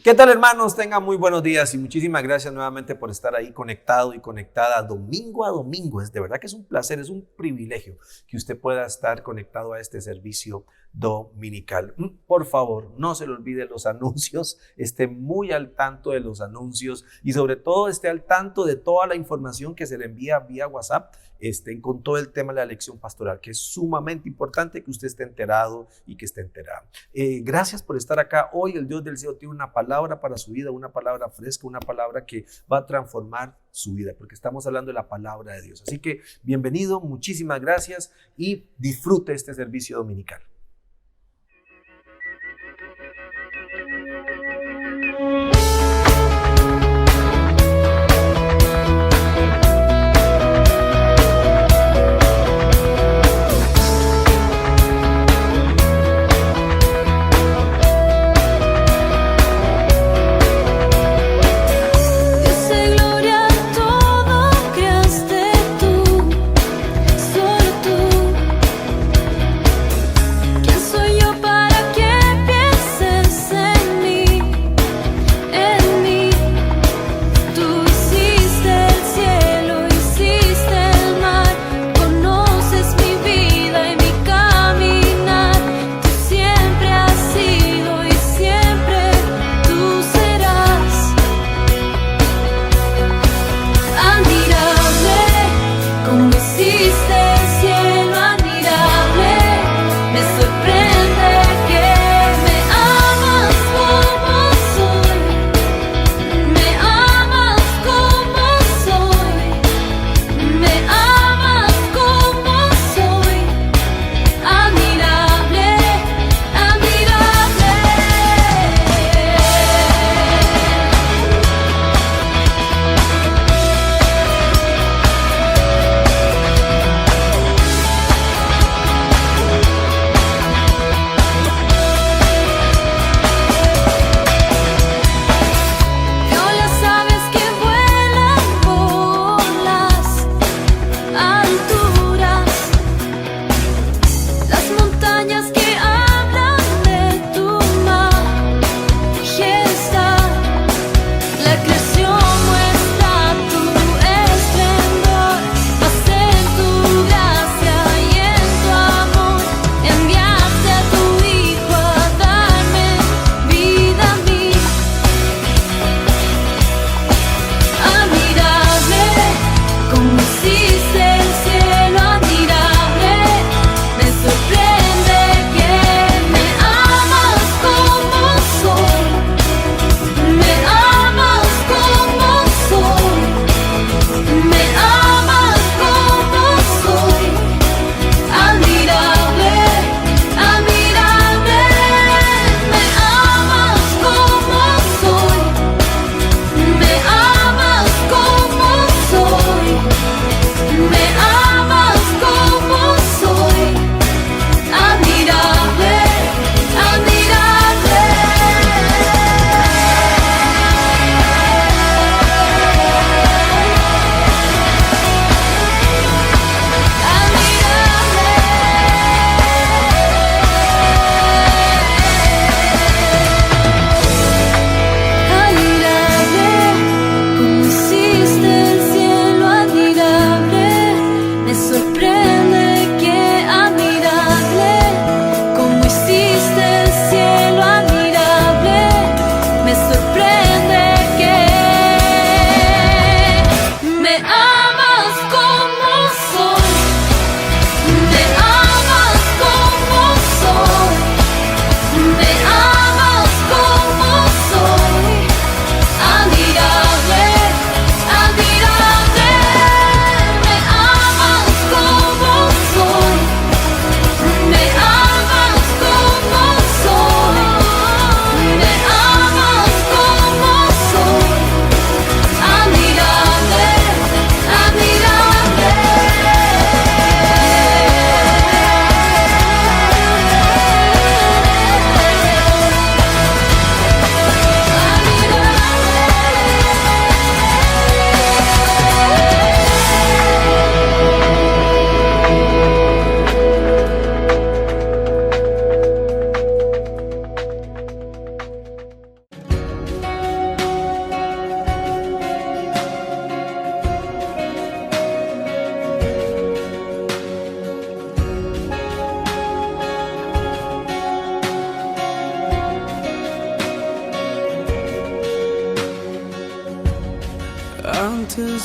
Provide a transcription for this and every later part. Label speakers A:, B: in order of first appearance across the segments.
A: ¿Qué tal, hermanos? Tengan muy buenos días y muchísimas gracias nuevamente por estar ahí conectado y conectada domingo a domingo. De verdad que es un placer, es un privilegio que usted pueda estar conectado a este servicio dominical. Por favor, no se le olvide los anuncios, esté muy al tanto de los anuncios y sobre todo esté al tanto de toda la información que se le envía vía WhatsApp, con todo el tema de la lección pastoral, que es sumamente importante que usted esté enterado y que esté enterado. Gracias por estar acá. Hoy el Dios del cielo tiene una palabra para su vida, una palabra fresca, una palabra que va a transformar su vida, porque estamos hablando de la palabra de Dios. Así que bienvenido, muchísimas gracias y disfrute este servicio dominical.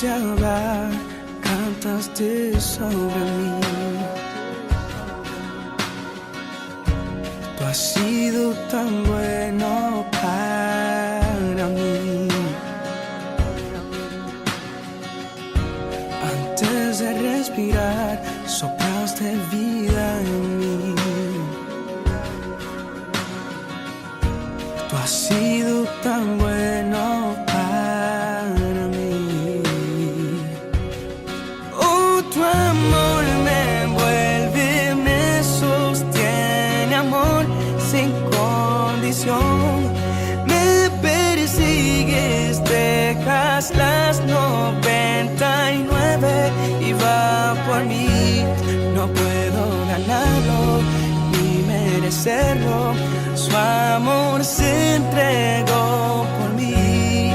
B: de hablar, cantaste sobre mí. Tú has sido tan bueno para mí. Antes de respirar, soplaste vida en mí. Tú has sido tan bueno para mí. Oh, tu amor me envuelve, me sostiene, amor sin condición. Me persigues, dejas las 99 y va por mí. No puedo ganarlo ni merecerlo. Su amor se entregó por mí.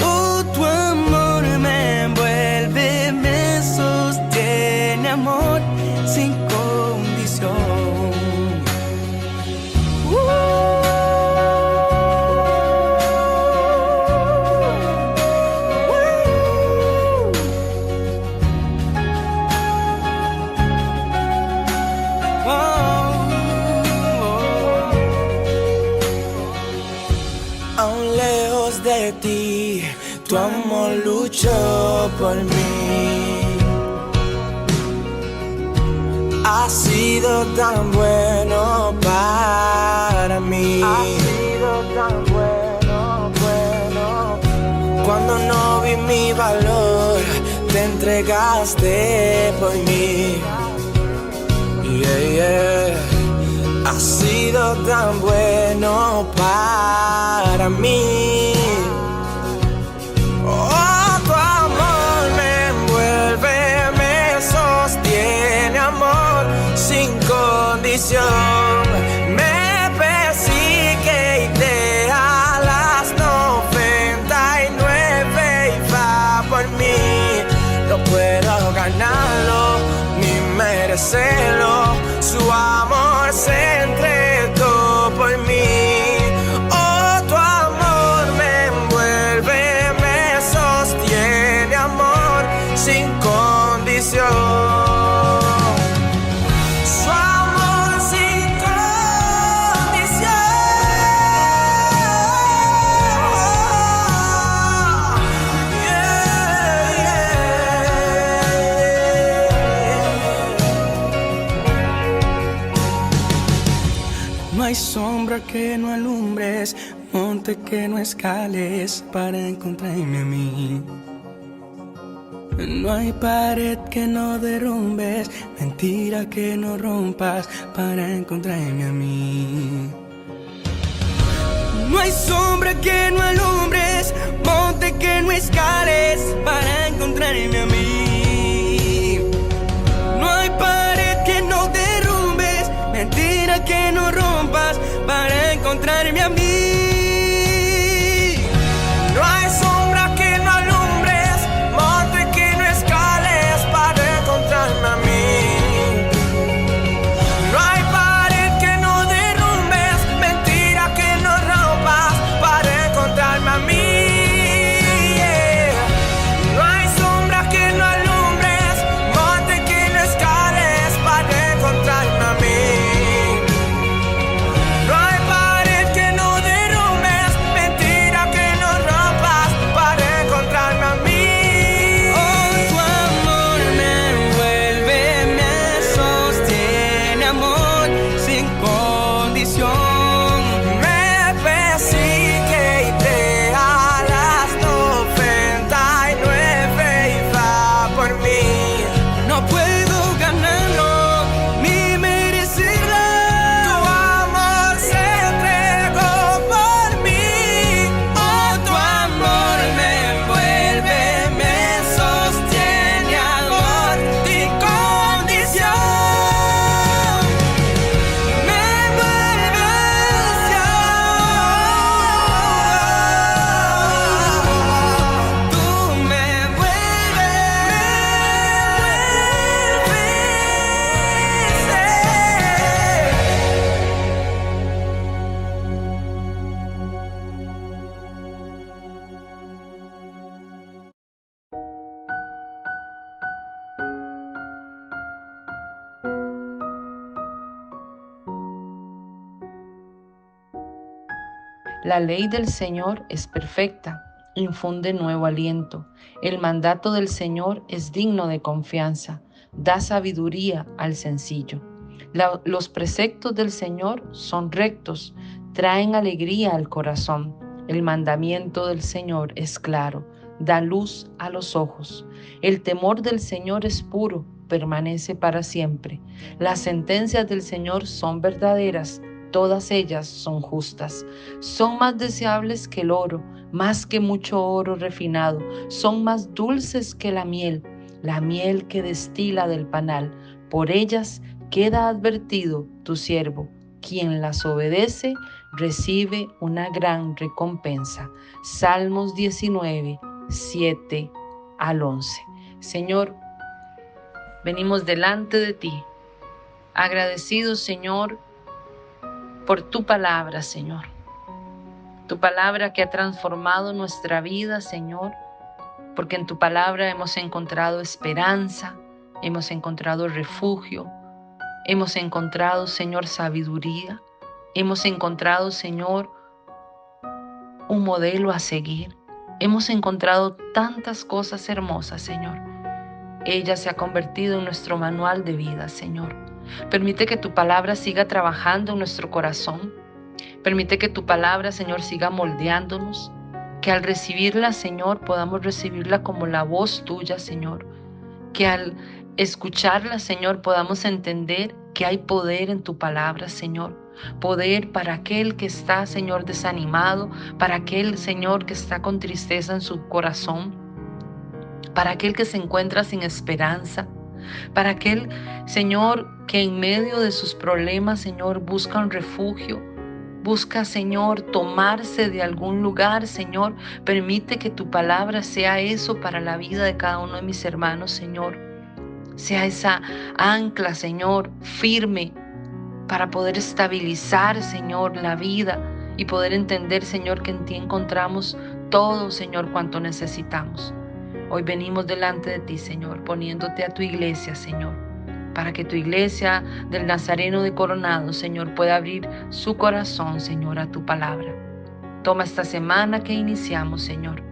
B: Oh, tu amor me envuelve, me sostiene, amor sin condición. Aún lejos de ti, tu amor luchó por mí. Ha sido tan bueno para mí. Ha sido tan bueno, bueno. Cuando no vi mi valor, te entregaste por mí. Yeah, yeah. Ha sido tan bueno para mí. Oh, tu amor me envuelve, me sostiene, amor sin condición. Me persigue y deja las 99 y va por mí. No puedo ganarlo ni merecerlo. Su amor se entregó por mí. Oh, tu amor me envuelve, me sostiene, amor sin condición. Su amor sin condición. Yeah, yeah. No hay sombra que no alumbres, monte que no escales para encontrarme a mí. No hay pared que no derrumbes, mentira que no rompas para encontrarme a mí. No hay sombra que no alumbres, monte que no escales para encontrarme a mí. No hay pared que no derrumbes, mentira que no rompas para encontrarme a mí. No hay sombra que no alumbres, monte que no escales para encontrarme a mí. No hay pared que no derrumbes, mentira que no rompas para encontrarme a mí. No hay sombra que no alumbres, monte que no escales para encontrarme a mí. No hay pared que no
C: La ley del Señor es perfecta, infunde nuevo aliento. El mandato del Señor es digno de confianza, da sabiduría al sencillo. Los preceptos del Señor son rectos, traen alegría al corazón. El mandamiento del Señor es claro, da luz a los ojos. El temor del Señor es puro, permanece para siempre. Las sentencias del Señor son verdaderas, todas ellas son justas. Son más deseables que el oro, más que mucho oro refinado. Son más dulces que la miel que destila del panal. Por ellas queda advertido tu siervo. Quien las obedece recibe una gran recompensa. Salmos 19, 7 al 11. Señor, venimos delante de ti, agradecidos, Señor, por tu palabra, Señor. Tu palabra que ha transformado nuestra vida, Señor, porque en tu palabra hemos encontrado esperanza, hemos encontrado refugio, hemos encontrado, Señor, sabiduría, hemos encontrado, Señor, un modelo a seguir. Hemos encontrado tantas cosas hermosas, Señor. Ella se ha convertido en nuestro manual de vida, Señor. Permite que tu palabra siga trabajando en nuestro corazón. Permite que tu palabra, Señor, siga moldeándonos. Que al recibirla, Señor, podamos recibirla como la voz tuya, Señor. Que al escucharla, Señor, podamos entender que hay poder en tu palabra, Señor. Poder para aquel que está, Señor, desanimado, para aquel, Señor, que está con tristeza en su corazón, para aquel que se encuentra sin esperanza, para aquel, Señor, que en medio de sus problemas, Señor, busca un refugio, busca, Señor, tomarse de algún lugar, Señor. Permite que tu palabra sea eso para la vida de cada uno de mis hermanos, Señor. Sea esa ancla, Señor, firme para poder estabilizar, Señor, la vida y poder entender, Señor, que en ti encontramos todo, Señor, cuanto necesitamos. Hoy venimos delante de ti, Señor, poniéndote a tu iglesia, Señor, para que tu iglesia del Nazareno de Coronado, Señor, pueda abrir su corazón, Señor, a tu palabra. Toma esta semana que iniciamos, Señor.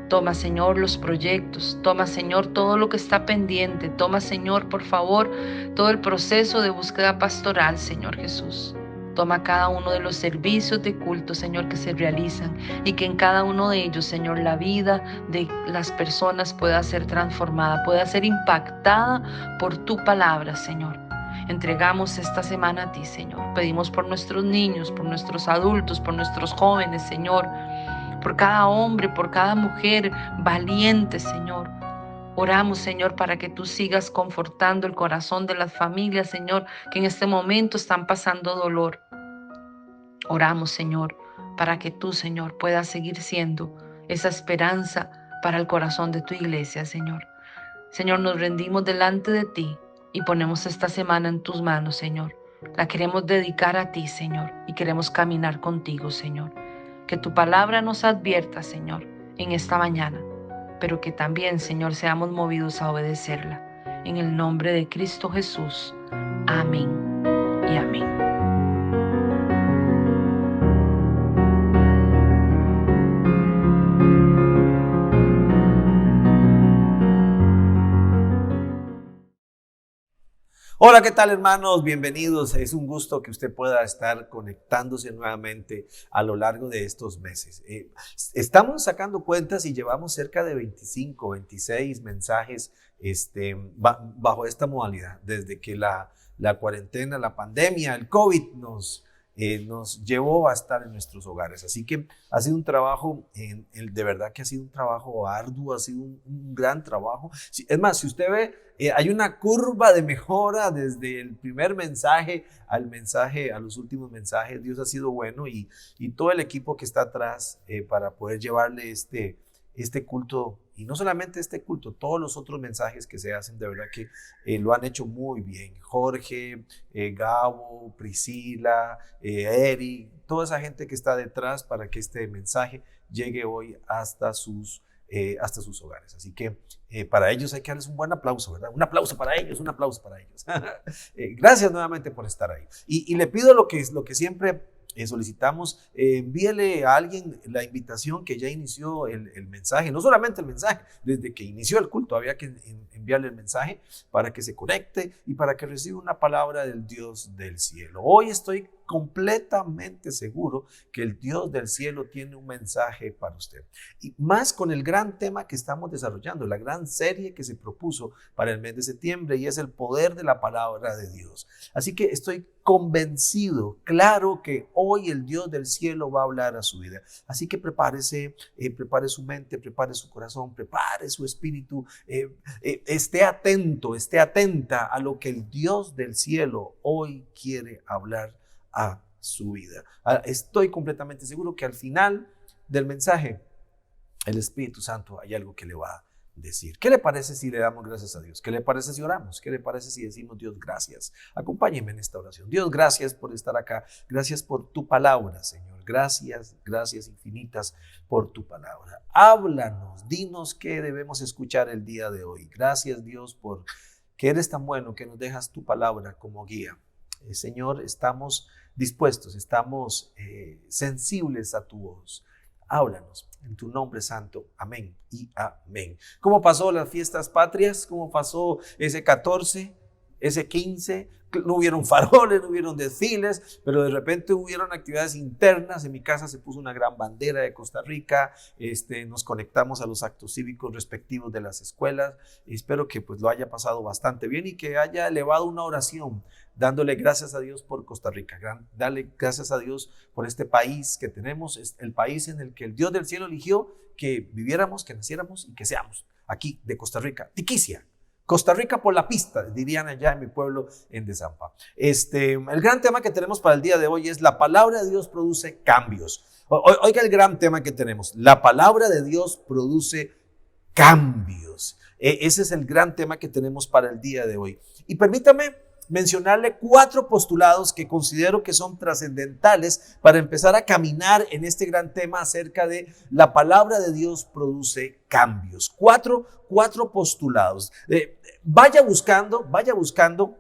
C: Toma, Señor, los proyectos. Toma, Señor, todo lo que está pendiente. Toma, Señor, por favor, todo el proceso de búsqueda pastoral, Señor Jesús. Toma cada uno de los servicios de culto, Señor, que se realizan y que en cada uno de ellos, Señor, la vida de las personas pueda ser transformada, pueda ser impactada por tu palabra, Señor. Entregamos esta semana a ti, Señor. Pedimos por nuestros niños, por nuestros adultos, por nuestros jóvenes, Señor, por cada hombre, por cada mujer valiente, Señor. Oramos, Señor, para que tú sigas confortando el corazón de las familias, Señor, que en este momento están pasando dolor. Oramos, Señor, para que tú, Señor, puedas seguir siendo esa esperanza para el corazón de tu iglesia, Señor. Señor, nos rendimos delante de ti y ponemos esta semana en tus manos, Señor. La queremos dedicar a ti, Señor, y queremos caminar contigo, Señor. Que tu palabra nos advierta, Señor, en esta mañana, pero que también, Señor, seamos movidos a obedecerla. En el nombre de Cristo Jesús. Amén y amén.
A: Hola, ¿qué tal, hermanos? Bienvenidos. Es un gusto que usted pueda estar conectándose nuevamente a lo largo de estos meses. Estamos sacando cuentas y llevamos cerca de 25, 26 mensajes bajo esta modalidad. Desde que la cuarentena, la pandemia, el COVID nos llevó a estar en nuestros hogares. Así que ha sido un trabajo, de verdad que ha sido un trabajo arduo, ha sido un gran trabajo. Es más, si usted ve, hay una curva de mejora desde el primer mensaje, a los últimos mensajes. Dios ha sido bueno y todo el equipo que está atrás para poder llevarle este culto, y no solamente este culto, todos los otros mensajes que se hacen, de verdad que lo han hecho muy bien. Jorge, Gabo, Priscila, Eric, toda esa gente que está detrás para que este mensaje llegue hoy hasta sus hogares. Así que para ellos hay que darles un buen aplauso, ¿verdad? Un aplauso para ellos, un aplauso para ellos. Gracias nuevamente por estar ahí. Y le pido lo que siempre solicitamos, envíele a alguien la invitación que ya inició el mensaje, no solamente el mensaje, desde que inició el culto había que enviarle el mensaje para que se conecte y para que reciba una palabra del Dios del cielo. Hoy estoy completamente seguro que el Dios del cielo tiene un mensaje para usted. Y más con el gran tema que estamos desarrollando, la gran serie que se propuso para el mes de septiembre, y es el poder de la palabra de Dios. Así que estoy convencido, claro que hoy el Dios del cielo va a hablar a su vida. Así que prepárese, prepare su mente, prepare su corazón, prepare su espíritu, esté atento, esté atenta a lo que el Dios del cielo hoy quiere hablar a su vida. Estoy completamente seguro que al final del mensaje el Espíritu Santo hay algo que le va a decir. ¿Qué le parece si le damos gracias a Dios? ¿Qué le parece si oramos? ¿Qué le parece si decimos: Dios, gracias? Acompáñenme en esta oración. Dios, gracias por estar acá. Gracias por tu palabra, Señor. Gracias, gracias infinitas por tu palabra. Háblanos, dinos qué debemos escuchar el día de hoy. Gracias, Dios, por que eres tan bueno que nos dejas tu palabra como guía. Señor, estamos dispuestos, estamos sensibles a tu voz. Háblanos en tu nombre santo. Amén y amén. ¿Cómo pasó las fiestas patrias? ¿Cómo pasó ese 14, ese 15? No hubieron faroles, no hubieron desfiles, pero de repente hubieron actividades internas. En mi casa se puso una gran bandera de Costa Rica. Nos conectamos a los actos cívicos respectivos de las escuelas. Espero que pues lo haya pasado bastante bien y que haya elevado una oración dándole gracias a Dios por Costa Rica. Darle gracias a Dios por este país que tenemos, es el país en el que el Dios del cielo eligió que viviéramos, que naciéramos y que seamos aquí de Costa Rica. Tiquicia. Costa Rica por la pista, dirían allá en mi pueblo en Desampa. El gran tema que tenemos para el día de hoy es: la palabra de Dios produce cambios. Oiga el gran tema que tenemos: la palabra de Dios produce cambios. Ese es el gran tema que tenemos para el día de hoy. Y permítame mencionarle 4 postulados que considero que son trascendentales para empezar a caminar en este gran tema acerca de la palabra de Dios produce cambios. Cuatro postulados. Vaya buscando.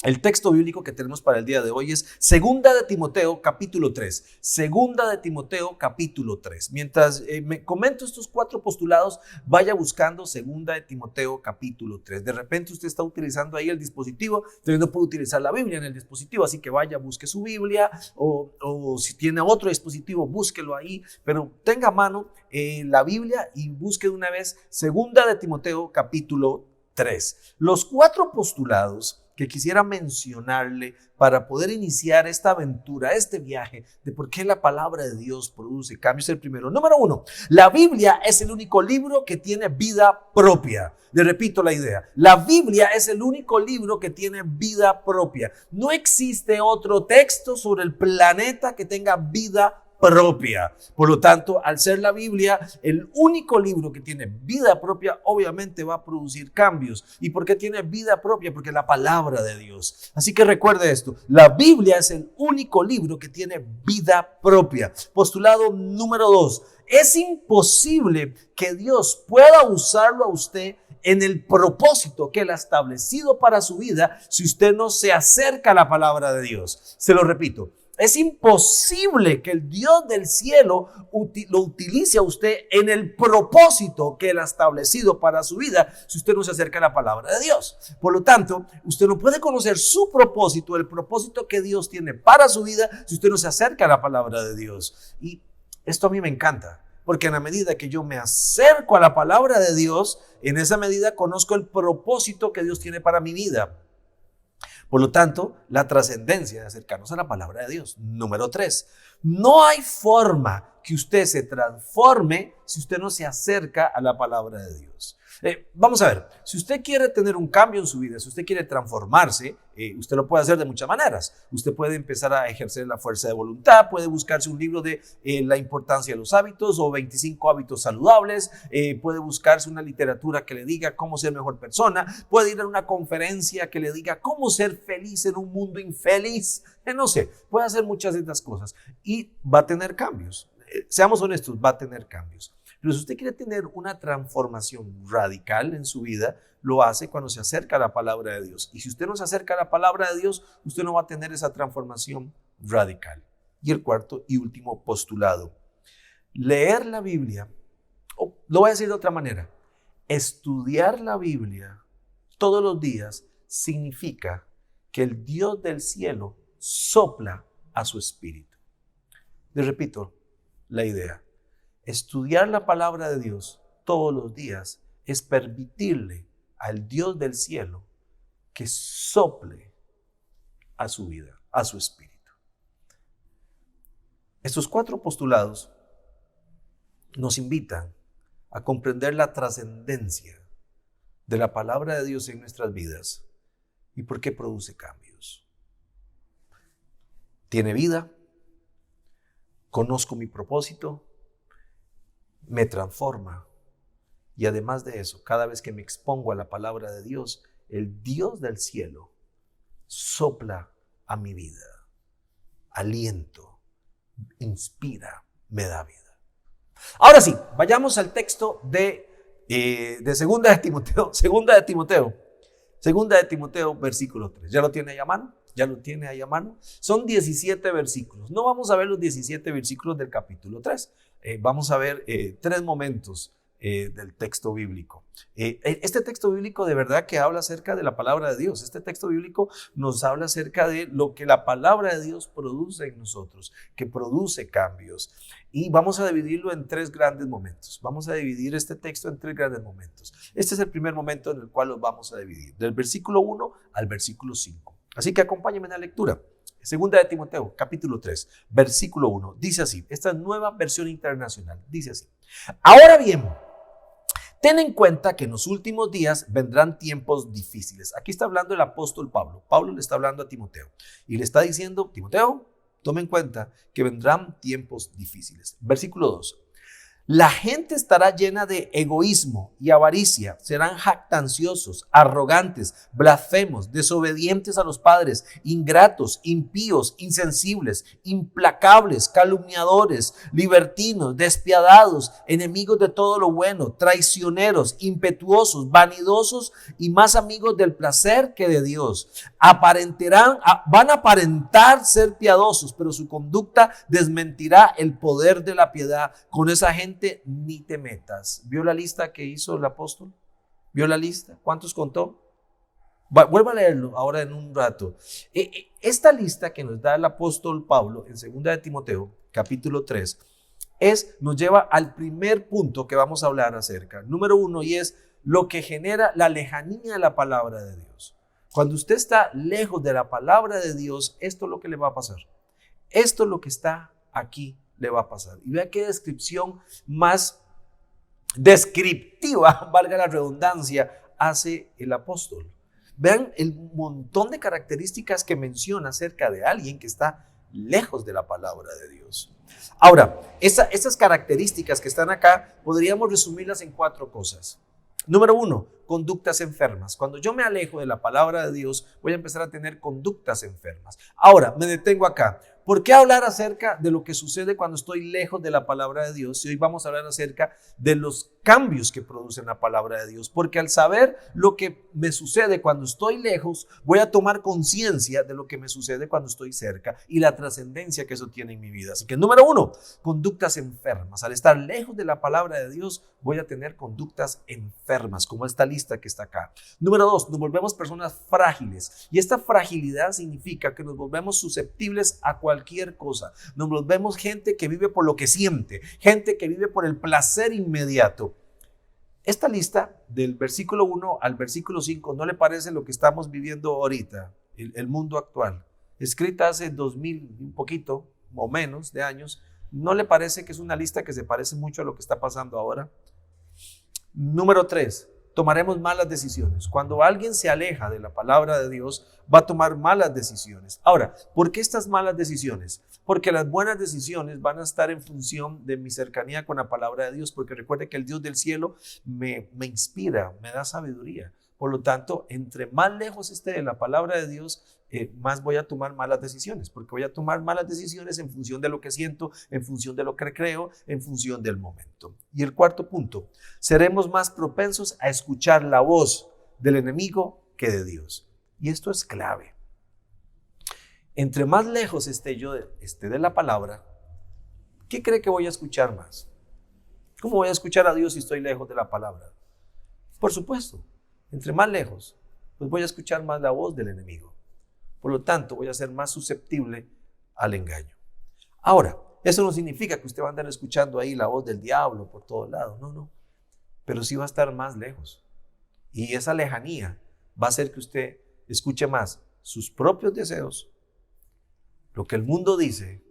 A: El texto bíblico que tenemos para el día de hoy es 2 de Timoteo capítulo 3. 2 de Timoteo capítulo 3. Mientras me comento estos 4 postulados, vaya buscando 2 de Timoteo capítulo 3. De repente usted está utilizando ahí el dispositivo, entonces no puede utilizar la Biblia en el dispositivo, así que vaya, busque su Biblia o si tiene otro dispositivo, búsquelo ahí, pero tenga a mano la Biblia y busque de una vez 2 de Timoteo capítulo 3. Los 4 postulados que quisiera mencionarle para poder iniciar esta aventura, este viaje de por qué la palabra de Dios produce cambios. El primero, número 1, la Biblia es el único libro que tiene vida propia. Le repito la idea, la Biblia es el único libro que tiene vida propia. No existe otro texto sobre el planeta que tenga vida propia. Por lo tanto, al ser la Biblia el único libro que tiene vida propia, obviamente va a producir cambios. ¿Y por qué tiene vida propia? Porque es la palabra de Dios. Así que recuerde esto, la Biblia es el único libro que tiene vida propia. Postulado número 2, es imposible que Dios pueda usarlo a usted en el propósito que Él ha establecido para su vida si usted no se acerca a la palabra de Dios. Se lo repito. Es imposible que el Dios del cielo lo utilice a usted en el propósito que Él ha establecido para su vida si usted no se acerca a la palabra de Dios. Por lo tanto, usted no puede conocer su propósito, el propósito que Dios tiene para su vida si usted no se acerca a la palabra de Dios. Y esto a mí me encanta, porque en la medida que yo me acerco a la palabra de Dios, en esa medida conozco el propósito que Dios tiene para mi vida. Por lo tanto, la trascendencia de acercarnos a la palabra de Dios. Número 3, no hay forma que usted se transforme si usted no se acerca a la palabra de Dios. Vamos a ver, si usted quiere tener un cambio en su vida, si usted quiere transformarse, usted lo puede hacer de muchas maneras. Usted puede empezar a ejercer la fuerza de voluntad, puede buscarse un libro de la importancia de los hábitos o 25 hábitos saludables, puede buscarse una literatura que le diga cómo ser mejor persona, puede ir a una conferencia que le diga cómo ser feliz en un mundo infeliz, no sé, puede hacer muchas de estas cosas y va a tener cambios. Seamos honestos, va a tener cambios. Pero si usted quiere tener una transformación radical en su vida, lo hace cuando se acerca a la palabra de Dios. Y si usted no se acerca a la palabra de Dios, usted no va a tener esa transformación radical. Y el cuarto y último postulado. Leer la Biblia, o lo voy a decir de otra manera, estudiar la Biblia todos los días significa que el Dios del cielo sopla a su espíritu. Les repito la idea. Estudiar la palabra de Dios todos los días es permitirle al Dios del cielo que sople a su vida, a su espíritu. Estos 4 postulados nos invitan a comprender la trascendencia de la palabra de Dios en nuestras vidas y por qué produce cambios. Tiene vida, conozco mi propósito, me transforma y además de eso, cada vez que me expongo a la palabra de Dios, el Dios del cielo sopla a mi vida, aliento, inspira, me da vida. Ahora sí, vayamos al texto de Segunda de Timoteo, versículo 3. ¿Ya lo tiene ahí a mano? ¿Ya lo tiene ahí a mano? Son 17 versículos. No vamos a ver los 17 versículos del capítulo 3. Vamos a ver 3 momentos del texto bíblico. Este texto bíblico de verdad que habla acerca de la palabra de Dios. Este texto bíblico nos habla acerca de lo que la palabra de Dios produce en nosotros, que produce cambios. Y vamos a dividirlo en 3 grandes momentos. Vamos a dividir este texto en 3 grandes momentos. Este es el primer momento en el cual los vamos a dividir, del versículo 1 al versículo 5. Así que acompáñenme en la lectura. Segunda de Timoteo, capítulo 3, versículo 1. Dice así, esta es nueva versión internacional. Dice así: ahora bien, ten en cuenta que en los últimos días vendrán tiempos difíciles. Aquí está hablando el apóstol Pablo. Pablo le está hablando a Timoteo y le está diciendo: Timoteo, toma en cuenta que vendrán tiempos difíciles. Versículo 2. La gente estará llena de egoísmo y avaricia, serán jactanciosos, arrogantes, blasfemos, desobedientes a los padres, ingratos, impíos, insensibles, implacables, calumniadores, libertinos, despiadados, enemigos de todo lo bueno, traicioneros, impetuosos, vanidosos y más amigos del placer que de Dios. Van a aparentar ser piadosos, pero su conducta desmentirá el poder de la piedad. Con esa gente ni te metas. ¿Vio la lista que hizo el apóstol? ¿Vio la lista? ¿Cuántos contó? Vuelva a leerlo ahora en un rato. Esta lista que nos da el apóstol Pablo en 2 de Timoteo, capítulo 3, nos lleva al primer punto que vamos a hablar acerca. Número 1, y es lo que genera la lejanía de la palabra de Dios. Cuando usted está lejos de la palabra de Dios, esto es lo que le va a pasar. Esto es lo que está aquí le va a pasar. Y vea qué descripción más descriptiva, valga la redundancia, hace el apóstol. Vean el montón de características que menciona acerca de alguien que está lejos de la palabra de Dios. Ahora, esas características que están acá, podríamos resumirlas en 4 cosas. Número 1, conductas enfermas. Cuando yo me alejo de la palabra de Dios, voy a empezar a tener conductas enfermas. Ahora, me detengo acá. ¿Por qué hablar acerca de lo que sucede cuando estoy lejos de la palabra de Dios? Y hoy vamos a hablar acerca de los cambios que produce la palabra de Dios. Porque al saber lo que me sucede cuando estoy lejos, voy a tomar conciencia de lo que me sucede cuando estoy cerca y la trascendencia que eso tiene en mi vida. Así que número 1, conductas enfermas. Al estar lejos de la palabra de Dios, voy a tener conductas enfermas, como esta lista que está acá. Número 2, nos volvemos personas frágiles. Y esta fragilidad significa que nos volvemos susceptibles a cualquier cosa. Nos volvemos gente que vive por lo que siente, gente que vive por el placer inmediato. Esta lista del versículo 1 al versículo 5, ¿no le parece lo que estamos viviendo ahorita? El mundo actual, escrita hace 2000, un poquito o menos de años, ¿no le parece que es una lista que se parece mucho a lo que está pasando ahora? Número 3, tomaremos malas decisiones. Cuando alguien se aleja de la palabra de Dios, va a tomar malas decisiones. Ahora, ¿por qué estas malas decisiones? Porque las buenas decisiones van a estar en función de mi cercanía con la palabra de Dios, porque recuerde que el Dios del cielo me inspira, me da sabiduría. Por lo tanto, entre más lejos esté de la palabra de Dios, más voy a tomar malas decisiones, porque voy a tomar malas decisiones en función de lo que siento, en función de lo que creo, en función del momento. Y el 4 punto, seremos más propensos a escuchar la voz del enemigo que de Dios. Y esto es clave. Entre más lejos esté yo de la palabra, ¿qué cree que voy a escuchar más? ¿Cómo voy a escuchar a Dios si estoy lejos de la palabra? Por supuesto, entre más lejos, pues voy a escuchar más la voz del enemigo. Por lo tanto, voy a ser más susceptible al engaño. Ahora, eso no significa que usted va a andar escuchando ahí la voz del diablo por todos lados. No. Pero sí va a estar más lejos. Y esa lejanía va a hacer que usted escuche más sus propios deseos, lo que el mundo dice,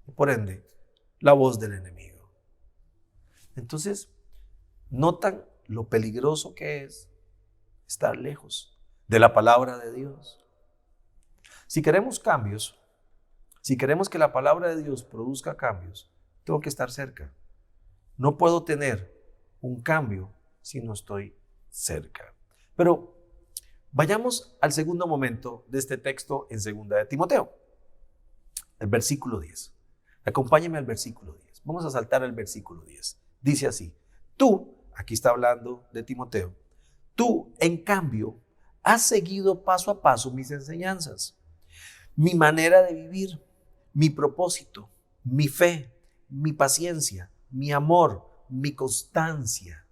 A: y por ende, la voz del enemigo. Entonces, notan lo peligroso que es estar lejos de la palabra de Dios. Si queremos cambios, si queremos que la palabra de Dios produzca cambios, tengo que estar cerca. No puedo tener un cambio si no estoy cerca. Pero vayamos al segundo momento de este texto en 2 de Timoteo, el versículo 10. Acompáñenme al versículo 10. Vamos a saltar al versículo 10. Dice así: tú, aquí está hablando de Timoteo, tú, en cambio, has seguido paso a paso mis enseñanzas, mi manera de vivir, mi propósito, mi fe, mi paciencia, mi amor, mi constancia.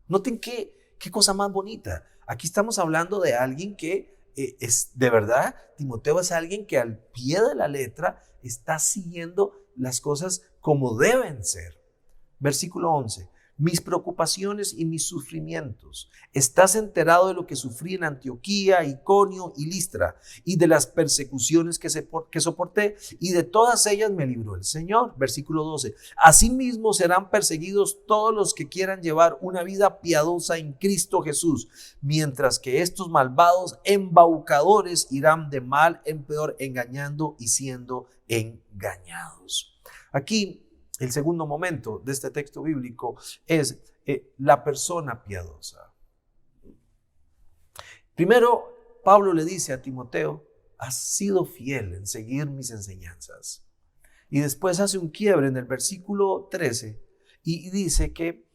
A: Noten qué cosa más bonita. Aquí estamos hablando de alguien que es de verdad, Timoteo es alguien que al pie de la letra está siguiendo las cosas como deben ser. Versículo 11. Mis preocupaciones y mis sufrimientos. Estás enterado de lo que sufrí en Antioquía, Iconio y Listra, y de las persecuciones que soporté, y de todas ellas me libró el Señor. Versículo 12. Asimismo serán perseguidos todos los que quieran llevar una vida piadosa en Cristo Jesús, mientras que estos malvados embaucadores irán de mal en peor, engañando y siendo engañados. Aquí, el segundo momento de este texto bíblico es la persona piadosa. Primero, Pablo le dice a Timoteo: has sido fiel en seguir mis enseñanzas. Y después hace un quiebre en el versículo 13 y dice que,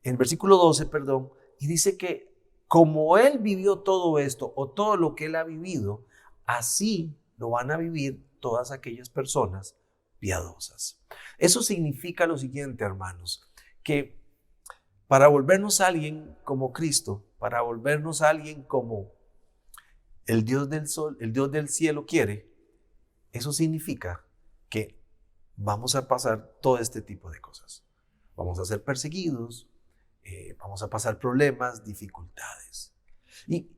A: en el versículo 12, perdón, y dice que como él vivió todo esto o todo lo que él ha vivido, así lo van a vivir todas aquellas personas piadosas. Eso significa lo siguiente, hermanos, que para volvernos a alguien como Cristo, para volvernos a alguien como el Dios del sol, el Dios del cielo quiere, eso significa que vamos a pasar todo este tipo de cosas. Vamos a ser perseguidos, vamos a pasar problemas, dificultades. Y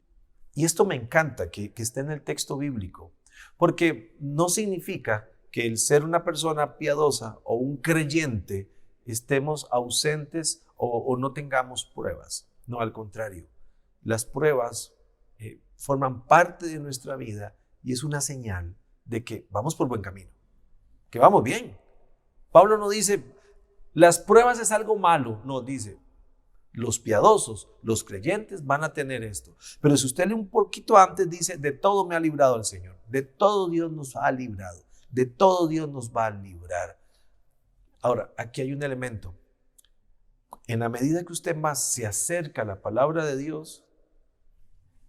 A: esto me encanta que esté en el texto bíblico, porque no significa que el ser una persona piadosa o un creyente estemos ausentes o no tengamos pruebas. No, al contrario, las pruebas forman parte de nuestra vida y es una señal de que vamos por buen camino, que vamos bien. Pablo no dice, las pruebas es algo malo, no, dice, los piadosos, los creyentes van a tener esto. Pero si usted lee un poquito antes, dice, de todo me ha librado el Señor, de todo Dios nos ha librado. De todo Dios nos va a librar. Ahora, aquí hay un elemento. En la medida que usted más se acerca a la palabra de Dios,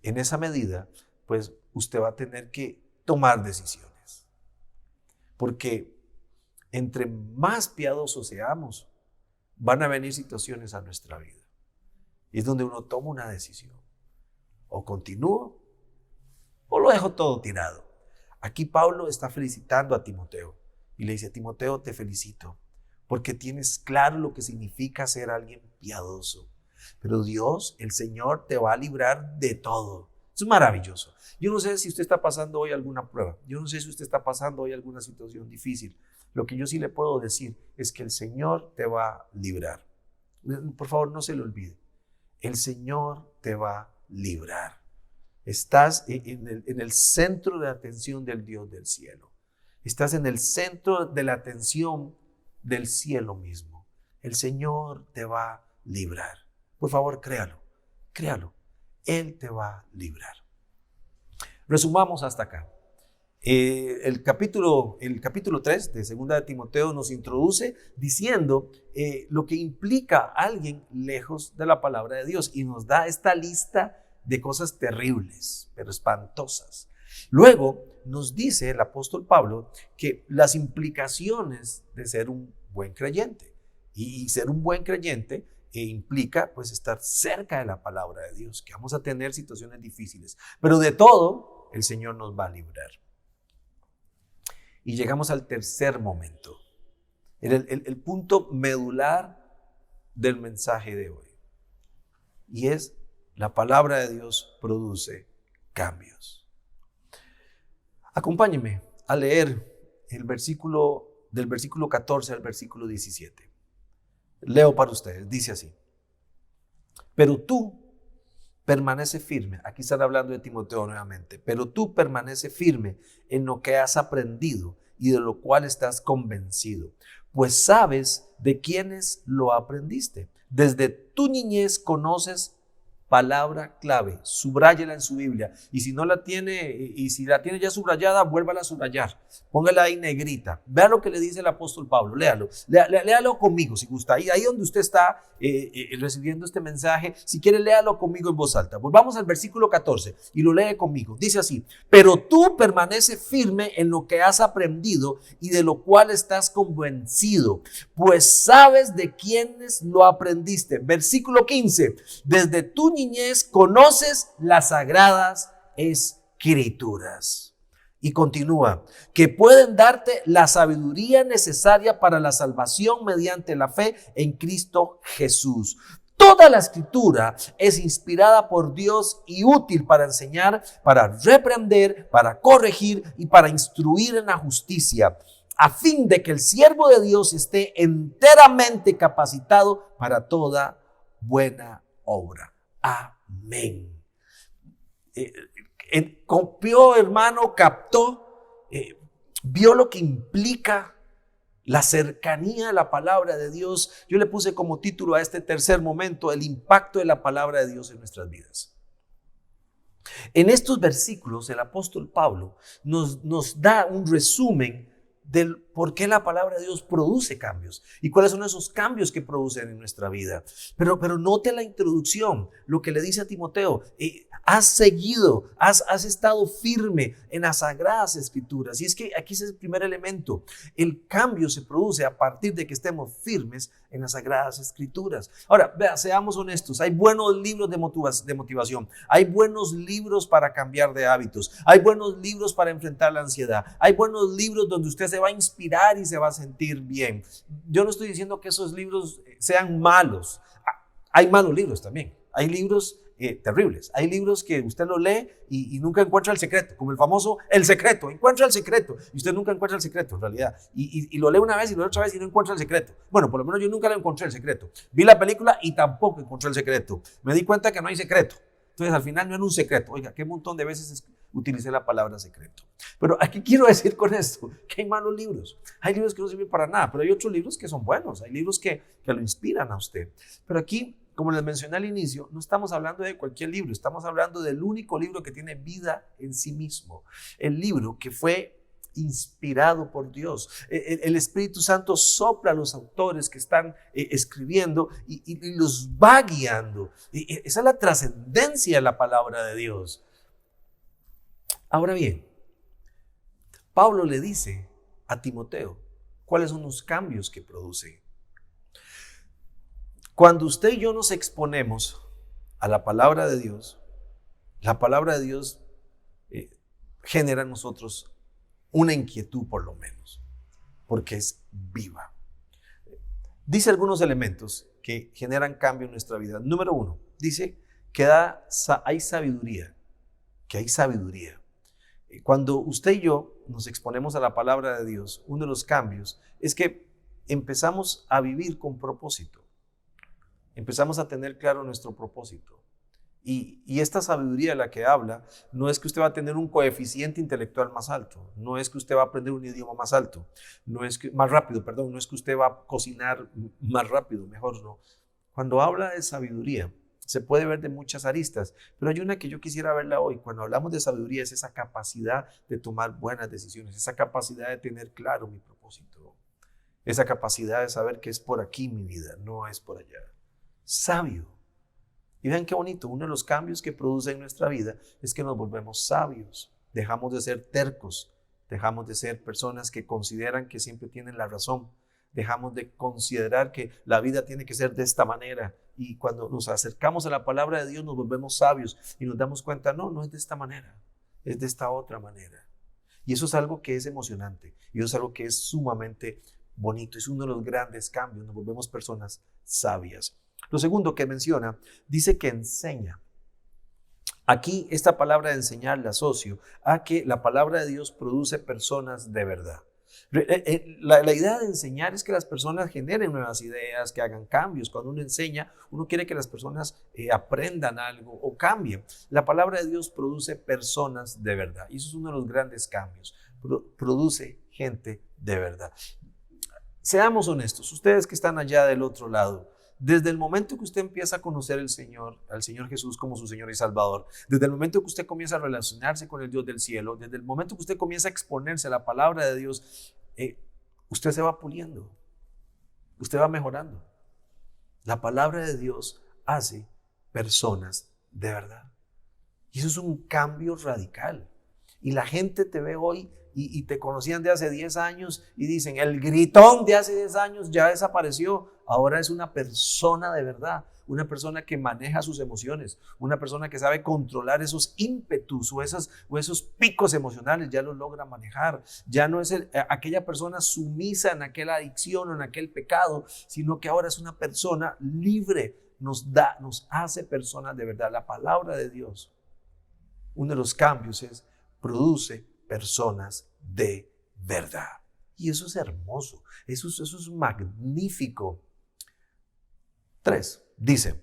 A: en esa medida, pues usted va a tener que tomar decisiones. Porque entre más piadosos seamos, van a venir situaciones a nuestra vida. Y es donde uno toma una decisión. O continúo o lo dejo todo tirado. Aquí Pablo está felicitando a Timoteo y le dice: Timoteo, te felicito porque tienes claro lo que significa ser alguien piadoso. Pero Dios, el Señor, te va a librar de todo. Es maravilloso. Yo no sé si usted está pasando hoy alguna prueba. Yo no sé si usted está pasando hoy alguna situación difícil. Lo que yo sí le puedo decir es que el Señor te va a librar. Por favor, no se le olvide. El Señor te va a librar. Estás en el centro de atención del Dios del cielo. Estás en el centro de la atención del cielo mismo. El Señor te va a librar. Por favor, créalo. Él te va a librar. Resumamos hasta acá. El capítulo 3 de 2 de Timoteo nos introduce diciendo lo que implica alguien lejos de la palabra de Dios y nos da esta lista de cosas terribles, pero espantosas. Luego nos dice el apóstol Pablo que las implicaciones de ser un buen creyente. Y ser un buen creyente implica pues estar cerca de la palabra de Dios, que vamos a tener situaciones difíciles, pero de todo el Señor nos va a librar. Y llegamos al tercer momento, el punto medular del mensaje de hoy, y es: la palabra de Dios produce cambios. Acompáñenme a leer del versículo 14 al versículo 17. Leo para ustedes, dice así: pero tú permanece firme. Aquí están hablando de Timoteo nuevamente. Pero tú permanece firme en lo que has aprendido y de lo cual estás convencido, pues sabes de quiénes lo aprendiste. Desde tu niñez conoces palabra clave, subráyela en su Biblia, y si no la tiene, y si la tiene ya subrayada, vuélvala a subrayar, póngala ahí negrita. Vea lo que le dice el apóstol Pablo, léalo conmigo si gusta, ahí donde usted está recibiendo este mensaje, si quiere léalo conmigo en voz alta. Volvamos al versículo 14 y lo lee conmigo, dice así: pero tú permanece firme en lo que has aprendido y de lo cual estás convencido, pues sabes de quiénes lo aprendiste. Versículo 15: desde tu niñez conoces las sagradas escrituras. Y continúa: que pueden darte la sabiduría necesaria para la salvación mediante la fe en Cristo Jesús. Toda la escritura es inspirada por Dios y útil para enseñar, para reprender, para corregir y para instruir en la justicia, a fin de que el siervo de Dios esté enteramente capacitado para toda buena obra. Amén. Copió, hermano, captó, vio lo que implica la cercanía de la palabra de Dios. Yo le puse como título a este tercer momento: el impacto de la palabra de Dios en nuestras vidas. En estos versículos el apóstol Pablo nos da un resumen del por qué la palabra de Dios produce cambios y cuáles son esos cambios que producen en nuestra vida. Pero note la introducción, lo que le dice a Timoteo: has seguido, has estado firme en las sagradas escrituras. Y es que aquí es el primer elemento. El cambio se produce a partir de que estemos firmes en las sagradas escrituras. Ahora, vea, seamos honestos, hay buenos libros de motivación, hay buenos libros para cambiar de hábitos, hay buenos libros para enfrentar la ansiedad, hay buenos libros donde usted se va a inspirar y se va a sentir bien. Yo no estoy diciendo que esos libros sean malos. Hay malos libros también. Hay libros terribles. Hay libros que usted lo lee y nunca encuentra el secreto, como el famoso El Secreto. Encuentra el secreto y usted nunca encuentra el secreto en realidad. Y lo lee una vez y lo lee otra vez y no encuentra el secreto. Bueno, por lo menos yo nunca lo encontré el secreto. Vi la película y tampoco encontré el secreto. Me di cuenta que no hay secreto. Entonces al final no era un secreto. Oiga, qué montón de veces utilicé la palabra secreto. Pero aquí quiero decir con esto que hay malos libros. Hay libros que no sirven para nada, pero hay otros libros que son buenos. Hay libros que lo inspiran a usted. Pero aquí, como les mencioné al inicio, no estamos hablando de cualquier libro. Estamos hablando del único libro que tiene vida en sí mismo. El libro que fue inspirado por Dios. El Espíritu Santo sopla a los autores que están escribiendo y los va guiando. Esa es la trascendencia de la palabra de Dios. Ahora bien, Pablo le dice a Timoteo cuáles son los cambios que produce. Cuando usted y yo nos exponemos a la palabra de Dios, la palabra de Dios genera en nosotros una inquietud, por lo menos, porque es viva. Dice algunos elementos que generan cambio en nuestra vida. Número 1, dice que hay sabiduría, que hay sabiduría. Cuando usted y yo nos exponemos a la palabra de Dios, uno de los cambios es que empezamos a vivir con propósito. Empezamos a tener claro nuestro propósito. Y esta sabiduría de la que habla no es que usted va a tener un coeficiente intelectual más alto, no es que usted va a aprender un idioma más alto, más rápido, no es que usted va a cocinar más rápido, mejor no. Cuando habla de sabiduría, se puede ver de muchas aristas, pero hay una que yo quisiera verla hoy. Cuando hablamos de sabiduría es esa capacidad de tomar buenas decisiones, esa capacidad de tener claro mi propósito, esa capacidad de saber que es por aquí mi vida, no es por allá. Sabio. Y vean qué bonito, uno de los cambios que produce en nuestra vida es que nos volvemos sabios. dejamos de ser tercos, dejamos de ser personas que consideran que siempre tienen la razón, dejamos de considerar que la vida tiene que ser de esta manera, y cuando nos acercamos a la palabra de Dios nos volvemos sabios y nos damos cuenta, no es de esta manera, es de esta otra manera. Y eso es algo que es emocionante, y eso es algo que es sumamente bonito, es uno de los grandes cambios, nos volvemos personas sabias. Lo segundo que menciona, dice que enseña. Aquí esta palabra de enseñar la asocio a que la palabra de Dios produce personas de verdad. La idea de enseñar es que las personas generen nuevas ideas, que hagan cambios. Cuando uno enseña, uno quiere que las personas aprendan algo o cambien. La palabra de Dios produce personas de verdad, y eso es uno de los grandes cambios. Produce gente de verdad. Seamos honestos, ustedes que están allá del otro lado, desde el momento que usted empieza a conocer al Señor Jesús como su Señor y Salvador, desde el momento que usted comienza a relacionarse con el Dios del cielo, desde el momento que usted comienza a exponerse a la palabra de Dios, usted se va puliendo, usted va mejorando. La palabra de Dios hace personas de verdad. Y eso es un cambio radical. Y la gente te ve hoy y te conocían de hace 10 años y dicen, el gritón de hace 10 años ya desapareció. Ahora es una persona de verdad, una persona que maneja sus emociones, una persona que sabe controlar esos ímpetus o esos picos emocionales, ya los logra manejar. Ya no es aquella persona sumisa en aquella adicción o en aquel pecado, sino que ahora es una persona libre, nos hace personas de verdad. La palabra de Dios, uno de los cambios es, produce personas de verdad. Y eso es hermoso, eso es magnífico. 3, dice,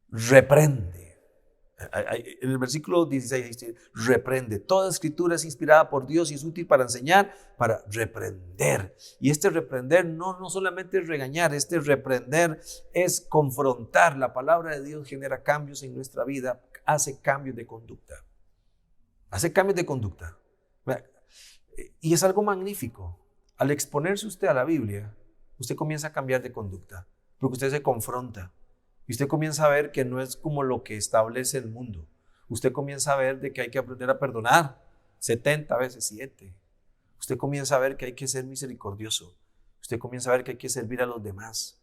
A: reprende. En el versículo 16 dice, reprende. Toda escritura es inspirada por Dios y es útil para enseñar, para reprender. Y este reprender no solamente es regañar, este reprender es confrontar. La palabra de Dios genera cambios en nuestra vida, hace cambios de conducta. Hace cambios de conducta. Y es algo magnífico. Al exponerse usted a la Biblia, usted comienza a cambiar de conducta, porque usted se confronta. Y usted comienza a ver que no es como lo que establece el mundo. Usted comienza a ver de que hay que aprender a perdonar 70 veces 7. Usted comienza a ver que hay que ser misericordioso. Usted comienza a ver que hay que servir a los demás.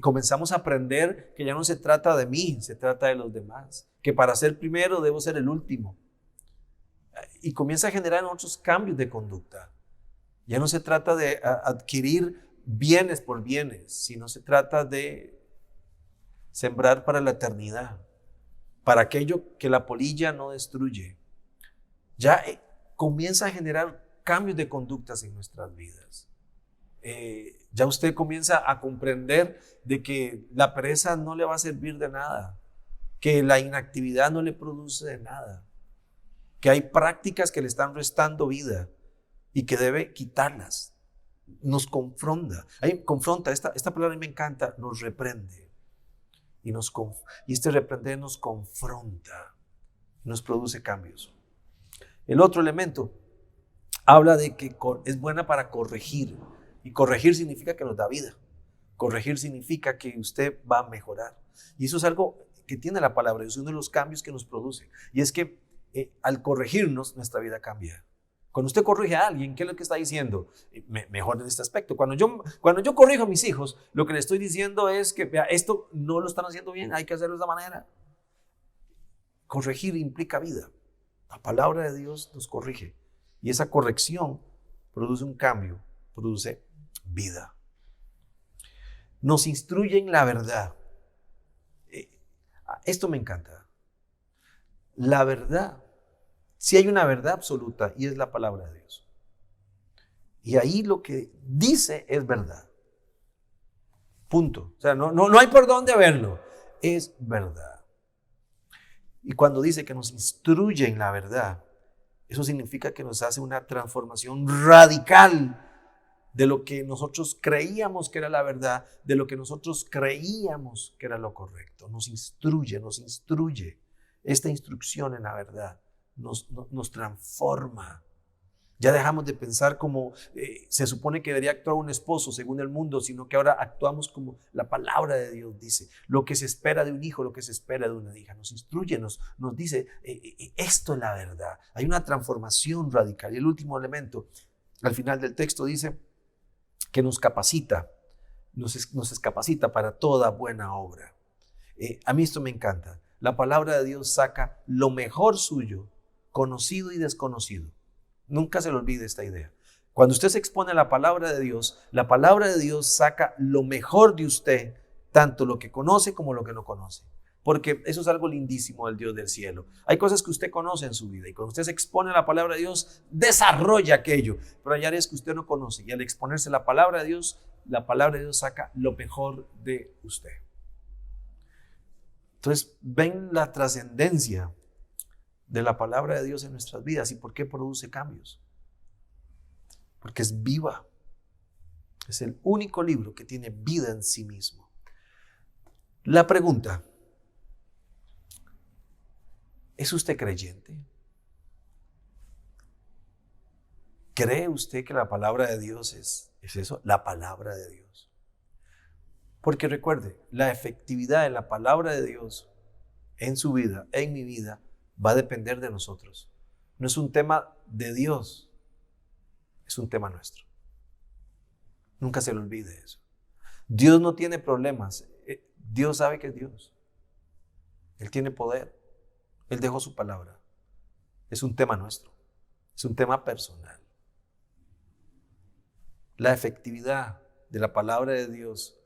A: Comenzamos a aprender que ya no se trata de mí, se trata de los demás. Que para ser primero debo ser el último. Y comienza a generar otros cambios de conducta. Ya no se trata de adquirir bienes por bienes, sino se trata de sembrar para la eternidad, para aquello que la polilla no destruye. Ya comienza a generar cambios de conductas en nuestras vidas. Ya usted comienza a comprender de que la pereza no le va a servir de nada, que la inactividad no le produce de nada, que hay prácticas que le están restando vida y que debe quitarlas. Nos confronta. Esta palabra me encanta, nos reprende. Y este reprender nos confronta, nos produce cambios. El otro elemento habla de que es buena para corregir. Y corregir significa que nos da vida. Corregir significa que usted va a mejorar. Y eso es algo que tiene la palabra, es uno de los cambios que nos produce. Y es que al corregirnos, nuestra vida cambia. Cuando usted corrige a alguien, ¿qué es lo que está diciendo? Mejor en este aspecto. Cuando yo corrijo a mis hijos, lo que le estoy diciendo es que, vea, esto no lo están haciendo bien, hay que hacerlo de esta manera. Corregir implica vida. La palabra de Dios nos corrige. Y esa corrección produce un cambio, produce vida. Nos instruye en la verdad. Esto me encanta. La verdad. Si hay una verdad absoluta y es la palabra de Dios. Y ahí lo que dice es verdad. Punto. O sea, no hay por dónde verlo. Es verdad. Y cuando dice que nos instruye en la verdad, eso significa que nos hace una transformación radical de lo que nosotros creíamos que era la verdad, de lo que nosotros creíamos que era lo correcto. Nos instruye. Esta instrucción en la verdad nos transforma. Ya dejamos de pensar como se supone que debería actuar un esposo según el mundo, sino que ahora actuamos como la palabra de Dios dice, lo que se espera de un hijo, lo que se espera de una hija. Nos instruye, nos dice, esto es la verdad. Hay una transformación radical. Y el último elemento, al final del texto dice que nos capacita, nos capacita para toda buena obra. A mí esto me encanta. La palabra de Dios saca lo mejor suyo, conocido y desconocido. Nunca se le olvide esta idea. Cuando usted se expone a la palabra de Dios saca lo mejor de usted, tanto lo que conoce como lo que no conoce. Porque eso es algo lindísimo del Dios del cielo. Hay cosas que usted conoce en su vida y cuando usted se expone a la palabra de Dios, desarrolla aquello. Pero hay áreas que usted no conoce y al exponerse a la palabra de Dios saca lo mejor de usted. Entonces, ven la trascendencia de la palabra de Dios en nuestras vidas y por qué produce cambios. Porque es viva. Es el único libro que tiene vida en sí mismo. La pregunta, ¿es usted creyente? ¿Cree usted que la palabra de Dios es eso? La palabra de Dios. Porque recuerde, la efectividad de la palabra de Dios en su vida, en mi vida, va a depender de nosotros. No es un tema de Dios, es un tema nuestro. Nunca se le olvide eso. Dios no tiene problemas. Dios sabe que es Dios. Él tiene poder. Él dejó su palabra. Es un tema nuestro. Es un tema personal. La efectividad de la palabra de Dios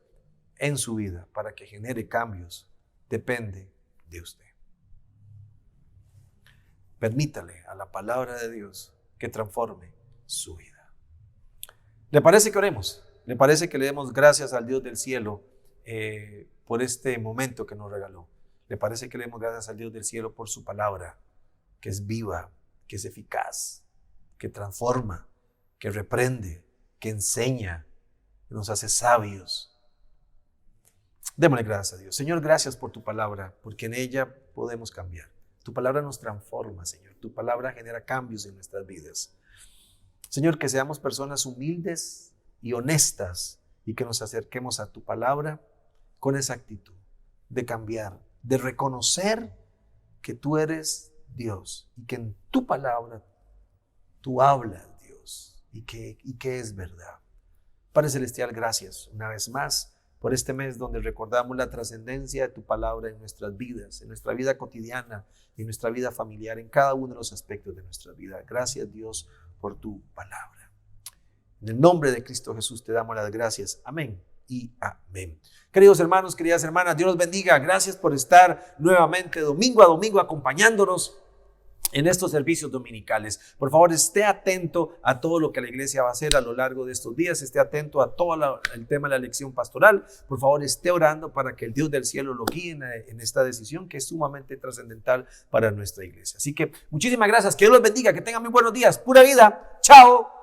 A: en su vida para que genere cambios depende de usted. Permítale a la palabra de Dios que transforme su vida. ¿Le parece que oremos? ¿Le parece que le demos gracias al Dios del cielo por este momento que nos regaló? ¿Le parece que le demos gracias al Dios del cielo por su palabra, que es viva, que es eficaz, que transforma, que reprende, que enseña, que nos hace sabios? Démosle gracias a Dios. Señor, gracias por tu palabra, porque en ella podemos cambiar. Tu palabra nos transforma, Señor. Tu palabra genera cambios en nuestras vidas. Señor, que seamos personas humildes y honestas y que nos acerquemos a tu palabra con esa actitud de cambiar, de reconocer que tú eres Dios y que en tu palabra tú hablas, Dios, y que es verdad. Padre Celestial, gracias una vez más por este mes donde recordamos la trascendencia de tu palabra en nuestras vidas, en nuestra vida cotidiana, en nuestra vida familiar, en cada uno de los aspectos de nuestra vida. Gracias, Dios, por tu palabra. En el nombre de Cristo Jesús te damos las gracias. Amén y amén. Queridos hermanos, queridas hermanas, Dios los bendiga. Gracias por estar nuevamente domingo a domingo acompañándonos en estos servicios dominicales. Por favor, esté atento a todo lo que la iglesia va a hacer a lo largo de estos días. Esté atento a todo el tema de la lección pastoral. Por favor, esté orando para que el Dios del cielo lo guíe en esta decisión que es sumamente trascendental para nuestra iglesia. Así que muchísimas gracias. Que Dios los bendiga. Que tengan muy buenos días. Pura vida. Chao.